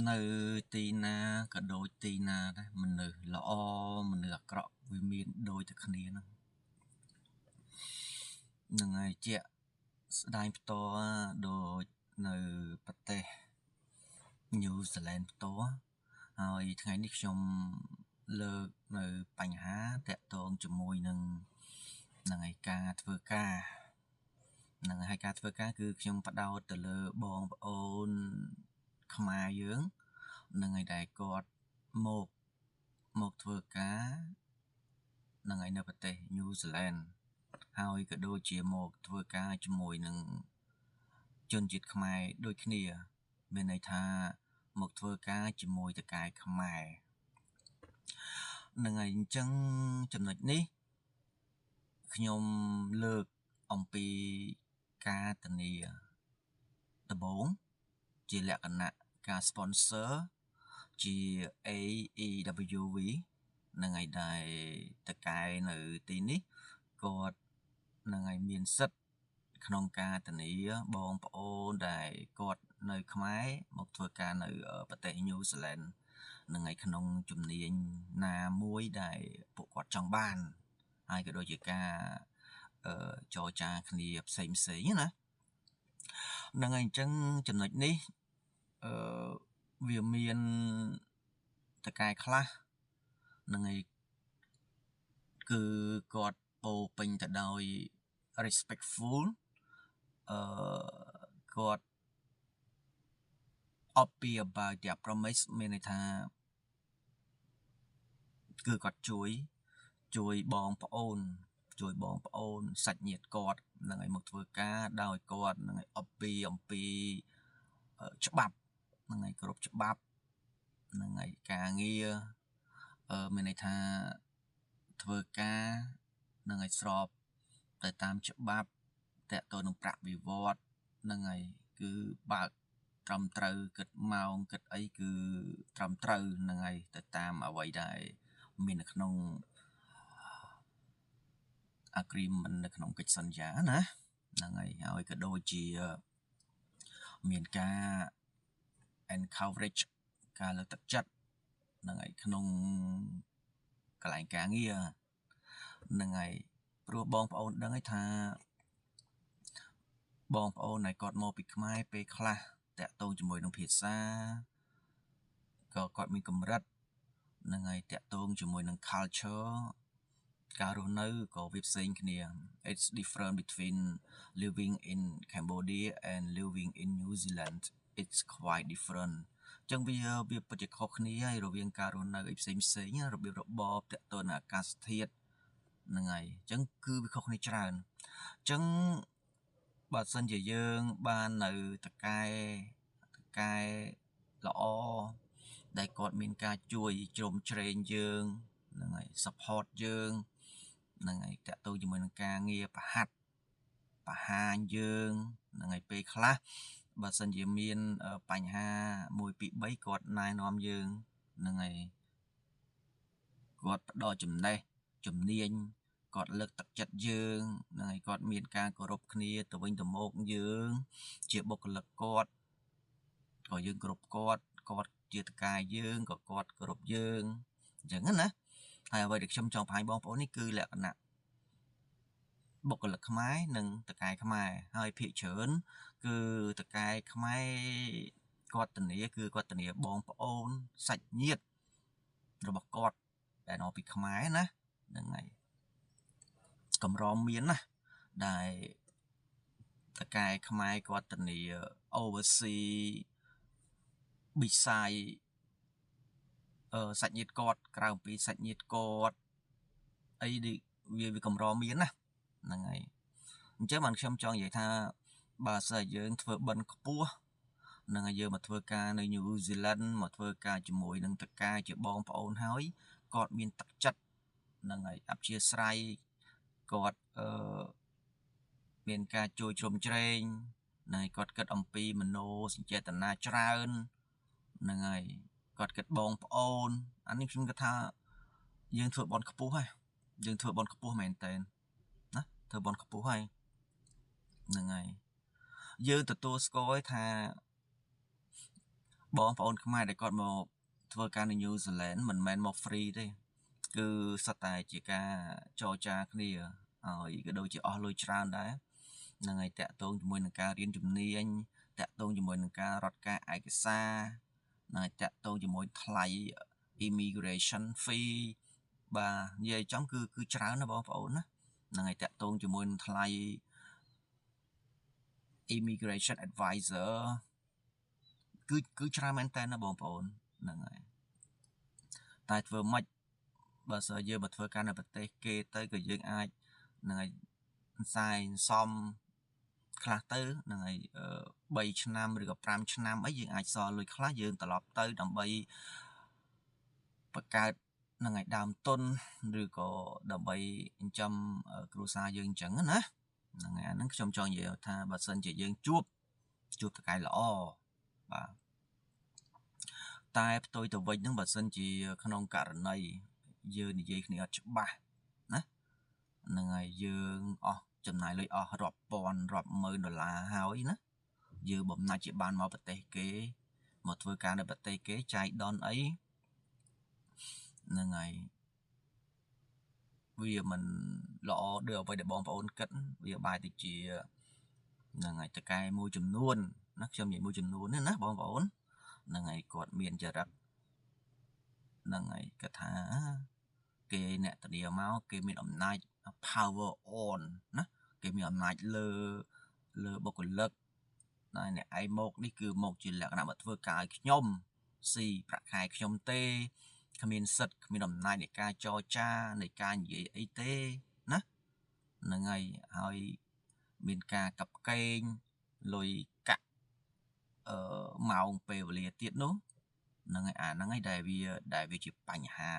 នៅទីណាក៏ដូចទីណាដែរមនុស្សល្អមនុស្សអាក្រក់វាមានដូចតែគ្នាហ្នឹងហើយជាក់ស្ដែងផ្ទាល់ដូចនៅប្រទេស New Zealand ផ្ទាល់ហើយថ្ងៃនេះខ្ញុំលើកនៅបញ្ហាតាក់ទងជាមួយនឹងហើយការធ្វើការហ្នឹងហើយការធ្វើការគឺខ្ញុំផ្ដោតទៅលើបងប្អូនខ្មែរយើងហ្នឹងហើយដែលគាត់មកធ្វើការហ្នឹងហើយនៅប្រទេស New Zealand ហើយក៏ដូចជាមកធ្វើការជាមួយនឹងជនជាតិខ្មែរដូចគ្នាមានន័យថាមកធ្វើការជាមួយតកែខ្មែរហ្នឹងហើយអញ្ចឹងចំណុចនេះខ្ញុំលើកអំពីការធានាដំបូងជាលក្ខណៈការ sponsor ជា AEWV ហ្នឹងហើយដែលតកែនៅទីនេះគាត់ហ្នឹងហើយមានសិទ្ធិក្នុងការធានាបងប្អូនដែលគាត់នៅខ្មែរមកធ្វើការនៅប្រទេស New Zealand ហ្នឹងហើយក្នុងជំនាញណាមួយដែលពួកគាត់ចង់បានហើយក៏ដូចជាការចរចាគ្នាផ្សេងណាហ្នឹងហើយអញ្ចឹងចំណុចនេះវាមានតកែខ្លះហ្នឹងហើយគឺគាត់ពោពេញទៅដោយ respectful គាត់ happy about their promise មានន័យថាគឺគាត់ជួយបងប្អូនសាច់ញាតិគាត់ហ្នឹងហើយមកធ្វើការដោយគាត់ហ្នឹងហើយអំពីច្បាប់ហ្នឹងហើយគ្រប់ច្បាប់ហ្នឹងហើយការងារមានន័យថាធ្វើការហ្នឹងហើយស្របទៅតាមច្បាប់តកតទៅនឹងប្រាក់បៀវត្សហ្នឹងហើយគឺបើកត្រឹមត្រូវគិតម៉ោងគិតអីគឺត្រឹមត្រូវហ្នឹងហើយទៅតាមអ្វីដែលមាននៅក្នុង agreement នៅក្នុងកិច្ចសន្យាណាហ្នឹងហើយក៏ដូចជាមានការ encourage ការលើកទឹកចិត្តហ្នឹងហើយក្នុងកន្លែងការងារហ្នឹងហើយព្រោះបងប្អូនដឹងហើយថាបងប្អូនដែលគាត់មកពីខ្មែរពេលខ្លះតាក់ទងជាមួយនឹងភាសាក៏គាត់មានកម្រិតហ្នឹងហើយតាក់ទងជាមួយនឹង culture ការរស់នៅក៏វាផ្សេងគ្នា It's different between living in Cambodia and living in New Zealand it's quite different ចឹងវាពិតជាខុសគ្នាហើយរវាងការរស់នៅឯផ្សេងរបៀបរបបតាក់ទងនឹងអាកាសធាតុហ្នឹងហើយចឹងគឺវាខុសគ្នាច្រើនចឹងបើសិនជាយើងបាននៅតកែល្អដែលគាត់មានការជួយជ្រោមជ្រែងយើងហ្នឹងហើយ support យើងហ្នឹងហើយតាក់ទងជាមួយនឹងការងារប្រហាញយើងហ្នឹងហើយពេលខ្លះបើសិនជាមានបញ្ហា1 2 3គាត់ណែនាំយើងហ្នឹងហើយគាត់ផ្ដល់ចំណេះជំនាញគាត់លើកទឹកចិត្តយើងហ្នឹងហើយគាត់មានការគោរពគ្នាទៅវិញទៅមកយើងជាបុគ្គលិកគាត់ក៏យើងគោរពគាត់ជាតកែយើងក៏គាត់គោរពយើងអញ្ចឹងណាហើយអ្វីដែលខ្ញុំចង់បង្ហាញបងប្អូននេះគឺលក្ខណៈបុគ្គលិកខ្មែរនិងតកែខ្មែរហើយភាគច្រើនគឺតកែខ្មែរគាត់ធានាបងប្អូនសាច់ញាតិរបស់គាត់ដែលមកពីខ្មែរណាហ្នឹងហើយកម្រមានណាដែលតកែខ្មែរគាត់ធានា oversee ប៊ីសាយសាច់ញាតិគាត់ក្រៅពីសាច់ញាតិគាត់អីវាកម្រមានណាហ្នឹងហើយអញ្ចឹងបានខ្ញុំចង់និយាយថាបើសិនយើងធ្វើបិណ្ឌខ្ពស់ហ្នឹងហើយយើងមកធ្វើការនៅ New Zealand មកធ្វើការជាមួយនឹងតកែជាបងប្អូនហើយគាត់មានទឹកចិត្តហ្នឹងហើយអព្យាស្រ័យគាត់មានការជួយជ្រោមជ្រែងណែគាត់គិតអំពីមโนសញ្ចេតនាច្រើនហ្នឹងហើយគាត់គិតបងប្អូនអានេះខ្ញុំគិតថាយើងធ្វើបន់ខ្ពស់ហើយយើងធ្វើបន់ខ្ពស់មែនតើណាធ្វើបន់ខ្ពស់ហើយហ្នឹងហើយយើងទទួលស្គាល់ថា បងប្អូនខ្មែរដែលគាត់មកធ្វើការនៅ New Zealand មិនមែនមក free ទេគឺសុទ្ធតែជាការចរចាគ្នាហើយក៏ដូចជាអស់លុយច្រើនដែរហ្នឹងហើយតាក់ទងជាមួយនឹងការរៀនជំនាញតាក់ទងជាមួយនឹងការរត់ការឯកសារហើយតាក់ទងជាមួយថ្លៃ immigration fee បាទនិយាយចំគឺច្រើនណាបងប្អូនណាហ្នឹងហើយតាក់ទងជាមួយនឹងថ្លៃ immigration advisor គឺច្រើនមែនតើណាបងប្អូនហ្នឹងហើយតែធ្វើម៉េចបើសិនយើងមកធ្វើការនៅប្រទេសគេទៅក៏យើងអាចហ្នឹងហើយផ្សាយសំខ្លះទៅហ្នឹងហើយ3ឆ្នាំឬក៏5ឆ្នាំអីយើងអាចសល់លុយខ្លះយើងត្រឡប់ទៅដើម្បីបង្កើតហ្នឹងហើយដើមទុនឬក៏ដើម្បីចិញ្ចឹមគ្រួសារយើងអញ្ចឹងណាហ្នឹងហើយអាហ្នឹងខ្ញុំចង់និយាយថាបើសិនជាយើងជួបតកែល្អបាទតែផ្ទុយទៅវិញហ្នឹងបើសិនជាក្នុងករណីយើងនិយាយគ្នាអត់ច្បាស់ណាហ្នឹងហើយយើងអស់ចំណាយលុយអស់រាប់ពាន់រាប់ម៉ឺនដុល្លារហើយណាយើងបំណាច់ជាបានមកប្រទេសគេមកធ្វើការនៅប្រទេសគេចែកដនអីហ្នឹងហើយវាមិនល្អដូចអ្វីដែលបងប្អូនគិតវាបែរទៅជាហ្នឹងហើយតកែមួយចំនួនណាខ្ញុំនិយាយមួយចំនួនណាបងប្អូនហ្នឹងហើយគាត់មានចរិតហ្នឹងហើយគាត់ថាគេអ្នកធានាមកគេមានអំណាច power on ណាគេមានអំណាចលើបុគ្គលិកតែអ្នកឯងមកនេះគឺមកជាលក្ខណៈមកធ្វើការឲ្យខ្ញុំស៊ីប្រាក់ខែខ្ញុំទេគ្មានសិទ្ធិគ្មានអំណាចនៃការចរចានៃការនិយាយអីទេណាហ្នឹងហើយមានការកាប់កេងលុយកាក់ម៉ោងពេលវេលាទៀតនោះហ្នឹងហើយអាហ្នឹងហើយដែលវាជាបញ្ហា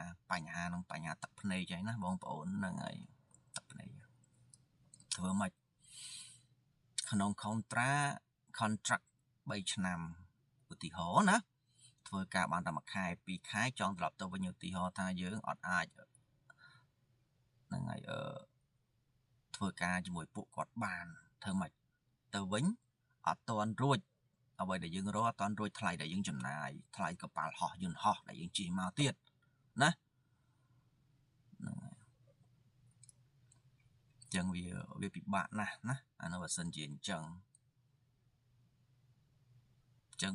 នឹងបញ្ហាទឹកភ្នែកហ្នឹងណាបងប្អូនហ្នឹងហើយទឹកភ្នែកធ្វើម៉េចក្នុង contract 3ឆ្នាំឧទាហរណ៍ណាធ្វើការបានតែមួយខែ2ខែចង់ត្រឡប់ទៅវិញឧទាហរណ៍ថាយើងអត់អាចហ្នឹងហើយធ្វើការជាមួយពួកគាត់បានធ្វើម៉េចទៅវិញអត់ទាន់រួចអ្វីដែលយើងរកអត់ទាន់រួចថ្លៃដែលយើងចំណាយថ្លៃកប៉ាល់ហោះយន្តហោះដែលយើងជិះមកទៀតណាហ្នឹងហើយចឹងវាពិបាកណាស់ណាអានោះបើសិនជាអញ្ចឹង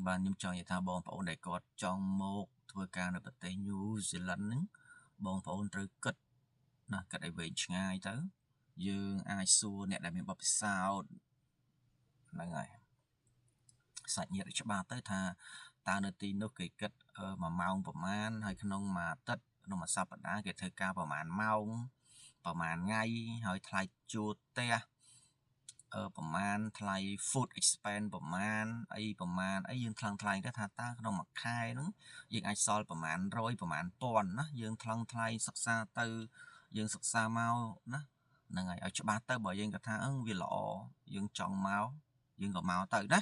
បានខ្ញុំចង់និយាយថាបងប្អូនដែលគាត់ចង់មកធ្វើការនៅប្រទេស New Zealand ហ្នឹងបងប្អូនត្រូវគិតណាគិតឲ្យវែងឆ្ងាយទៅយើងអាចសួរអ្នកដែលមានបទពិសោធន៍ហ្នឹងហើយសាច់ញាតិច្បាស់ទៅថាតើនៅទីនោះគេគិត1ម៉ោងប្រហែលហើយក្នុងមួយអាទិត្យក្នុងមួយសប្តាហ៍គេធ្វើការប្រហែលម៉ោងប្រហែលថ្ងៃហើយថ្លៃជួលផ្ទះប្រហែលថ្លៃ food expense ប្រហែលអីយើងថ្លៃទៅថាតើក្នុងមួយខែហ្នឹងយើងអាចសល់ប្រហែល100ប្រហែល1000ណាយើងថ្លៃសិក្សាទៅយើងសិក្សាមកណាហ្នឹងហើយឲ្យច្បាស់ទៅបើយើងគាត់ថាវាល្អយើងចង់មកយើងក៏មកទៅណា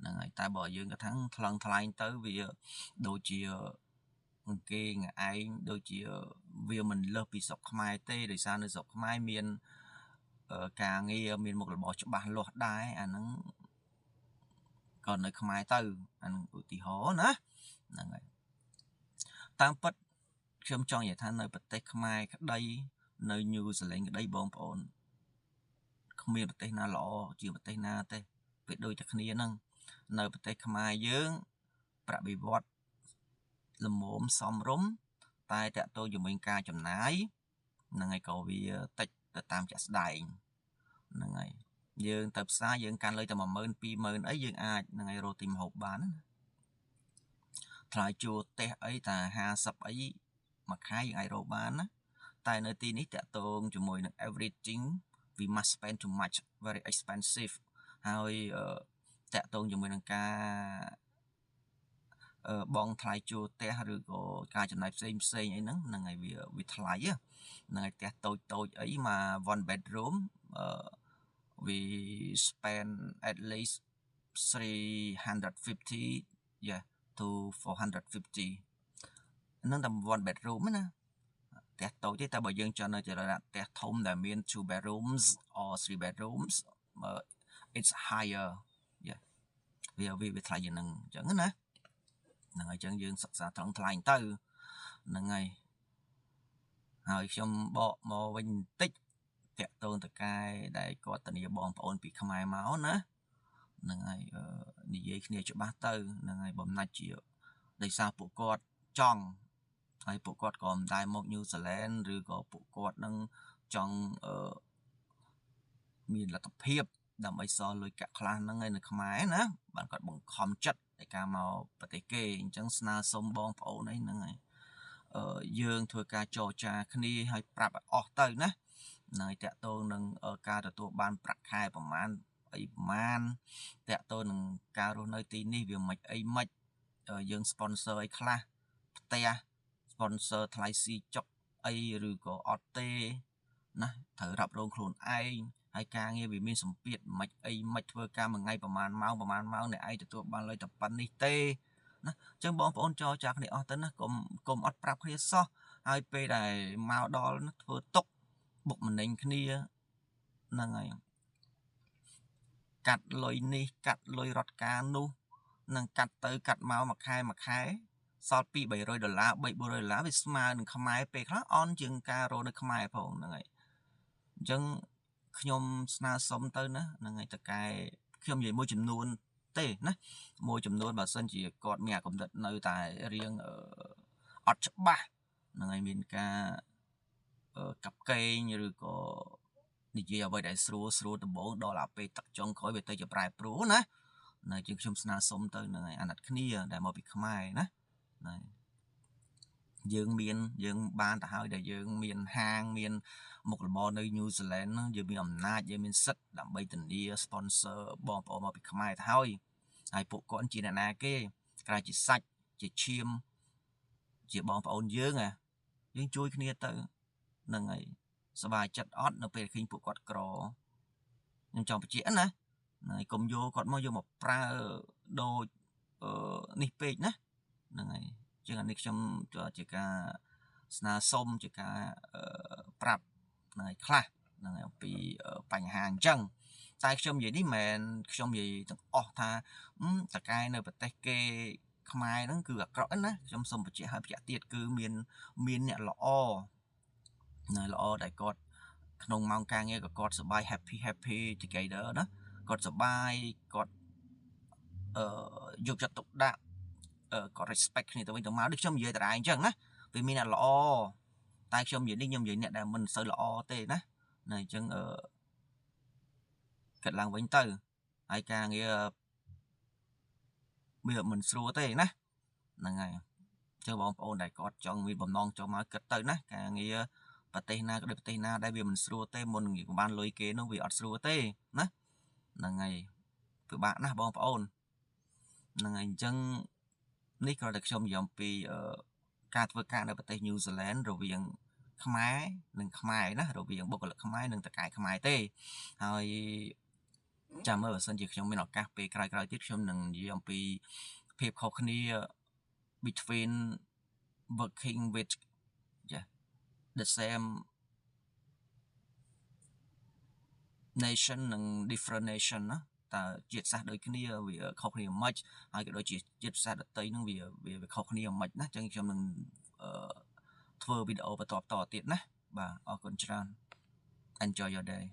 ហ្នឹងហើយតែបើយើងគាត់ថាថ្លៃទៅវាដូចជាគេឯងដូចជាវាមិនលើសពីស្រុកខ្មែរទេដោយសារនៅស្រុកខ្មែរមានការងារមានមុខរបរច្បាស់លាស់ដែរអាហ្នឹងក៏នៅខ្មែរទៅអានឹងឧទាហរណ៍ណាហ្នឹងហើយតាមពិតខ្ញុំចង់និយាយថានៅប្រទេសខ្មែរក្តីនៅ New Zealand ក្តីបងប្អូនគ្មានប្រទេសណាល្អជាងប្រទេសណាទេវាដូចតែគ្នាហ្នឹងនៅប្រទេសខ្មែរយើងប្រតិបត្តិលំមសមរម្យតែតកតទៅជាមួយការចំណាយហ្នឹងហើយក៏វាតិចទៅតាមជាក់ស្ដែងហ្នឹងហើយយើងទៅផ្សារយើងកាន់លុយតែ10000 20000អីយើងអាចហ្នឹងហើយរកទីម្ហូបបានណាថ្លៃជួលផ្ទះអីតែ50អីមួយខែយើងអាចរកបានណាតែនៅទីនេះតកតងជាមួយនឹង everything we must spend too much very expensive ហើយតកតងជាមួយនឹងការបងថ្លៃជួលផ្ទះឬក៏ការចំណាយផ្សេងអីហ្នឹងហើយវាថ្លៃហ្នឹងហើយផ្ទះតូចអីមក one bedroom we spend at least 350 to 450ហ្នឹងតែ one bedroom ណាផ្ទះតូចទេតែបើយើងចង់នៅចរណៈផ្ទះធំដែលមាន two bedrooms or three bedrooms it's higher វាថ្លៃជាងហ្នឹងអញ្ចឹងណា ហ្នឹងហើយអញ្ចឹងយើងសិក្សាត្រង់ថ្លែងទៅហ្នឹងហើយហើយខ្ញុំបកមកវិញបន្តិចតាក់ទងទៅកាយដែលគាត់ធានាបងប្អូនពីខ្មែរមកណាហ្នឹងហើយនិយាយគ្នាច្បាស់ទៅហ្នឹងហើយបំណាច់ជាដោយសារពួកគាត់ចង់ហើយពួកគាត់ក៏មិនដែលមកញូហ្សេឡង់ឬក៏ពួកគាត់នឹងចង់មានលទ្ធភាពដើម្បីសល់លុយកាក់ខ្លះហ្នឹងឯនៅខ្មែរណាបានគាត់បង្ខំចិត្តในការមកប្រទេសគេអញ្ចឹងស្នើសុំបងប្អូនអីហ្នឹងហើយយើងធ្វើការចរចាគ្នាឲ្យប្រាប់ឲ្យអស់ទៅណាហ្នឹងហើយតាក់ទងនឹងការទទួលបានប្រាក់ខែប្រមាណអីប្រមាណតាក់ទងនឹងការរស់នៅទីនេះវាមិនអីមិនយើង sponsor អីខ្លះផ្ទះ sponsor ថ្លៃស៊ីចុកអីឬក៏អត់ទេណាត្រូវរ៉ាប់រងខ្លួនឯងហើយការងារវាមានសម្ពាធមិនអីមិនធ្វើការមួយថ្ងៃប្រហែលម៉ោងអ្នកឯងទទួលបានលុយតែប៉ុណ្្នេះទេណាអញ្ចឹងបងប្អូនចរចាគ្នាអស់ទៅណាកុំអត់ប្រាប់គ្នាសោះហើយពេលដែលមកដល់ធ្វើទុកបុកម្នេញគ្នាហ្នឹងហើយកាត់លុយនេះកាត់លុយរត់ការនោះនឹងកាត់ទៅកាត់មកមួយខែសល់$200-300 $300-400វាស្មើនឹងខ្មែរពេលខ្លះអន់ជាងការរកនៅខ្មែរផងហ្នឹងហើយអញ្ចឹងខ្ញុំស្នើសុំទៅណាហ្នឹងហើយតកែខ្ញុំនិយាយមួយចំនួនទេណាមួយចំនួនបើសិនជាគាត់មានអាកំណត់នៅតែរៀងអត់ច្បាស់ហ្នឹងហើយមានការកាប់កេងឬក៏និយាយអ្វីដែលស្រួលដំបងដល់អាពេលទឹកចុងក្រោយវាទៅជាប្រែប្រួលណានៅជាងខ្ញុំស្នើសុំទៅហ្នឹងហើយអាណិតគ្នាដែលមកពីខ្មែរណាហ្នឹងយើងបានទៅហើយដែលយើងមានហាងមានមុខរបរនៅញូហ្សេឡង់ហ្នឹងយើងមានអំណាចយើងមានសិទ្ធិដើម្បីធានា sponsor បងប្អូនមកពីខ្មែរទៅហើយពួកគាត់ជាអ្នកណាគេក្រៅជាសាច់ជាឈាមជាបងប្អូនយើងយើងជួយគ្នាទៅហ្នឹងហើយសប្បាយចិត្តអត់នៅពេលឃើញពួកគាត់ក្រខ្ញុំចង់បញ្ជាក់ណាហើយកុំយកគាត់មកប្រើដូចនេះពេកណាហ្នឹងហើយជាងអានេះខ្ញុំជាការស្នើសុំជាការប្រាប់ហ្នឹងហើយខ្លះហ្នឹងហើយអំពីបញ្ហាអញ្ចឹងតែខ្ញុំនិយាយនេះមិនមែនខ្ញុំនិយាយទាំងអស់ថាតកែនៅប្រទេសគេខ្មែរហ្នឹងគឺអាក្រក់ណាខ្ញុំសូមបញ្ជាក់ឲ្យបញ្ជាក់ទៀតគឺមានអ្នកល្អណាល្អដែលគាត់ក្នុងម៉ោងការងារក៏គាត់សប្បាយ happy together ណាគាត់សប្បាយគាត់យកចិត្តទុកដាក់គាត់ respect គ្នាទៅវិញទៅមកដូចខ្ញុំនិយាយតារាអញ្ចឹងណាវាមានអ្នកល្អតែខ្ញុំនិយាយនេះខ្ញុំនិយាយអ្នកដែលមិនសូវល្អទេណាអញ្ចឹងកាត់ឡើងវិញទៅហើយការងារវាមិនស្រួលទេណាហ្នឹងហើយចុះបងប្អូនដែលគាត់ចង់មានបំណងចង់មកគិតទៅណាការងារប្រទេសណាក៏ដូចប្រទេសណាដែលវាមិនស្រួលទេមុននឹងបានលុយគេនោះវាអត់ស្រួលទេណាហ្នឹងហើយពិបាកណាស់បងប្អូនហ្នឹងហើយអញ្ចឹងនេះគ្រាន់តែខ្ញុំនិយាយអំពីការធ្វើការនៅប្រទេសញូហ្សេឡង់រវាងខ្មែរនិងខ្មែរណារវាងបុគ្គលិកខ្មែរនិងតកែខ្មែរទេហើយចាំមើលបើសិនជាខ្ញុំមានឱកាសពេលក្រោយៗទៀតខ្ញុំនឹងនិយាយអំពីភាពខុសគ្នា between working with the same nation និង different nation ណាតើជាតិសាសន៍ដូចគ្នាវាខុសគ្នាមិនហើយក៏ដូចជាជាតិសាសន៍ដទៃនឹងវាខុសគ្នាមិនណាអញ្ចឹងខ្ញុំនឹងធ្វើវីដេអូបន្តទៀតណាបាទអរគុណច្រើន Enjoy your day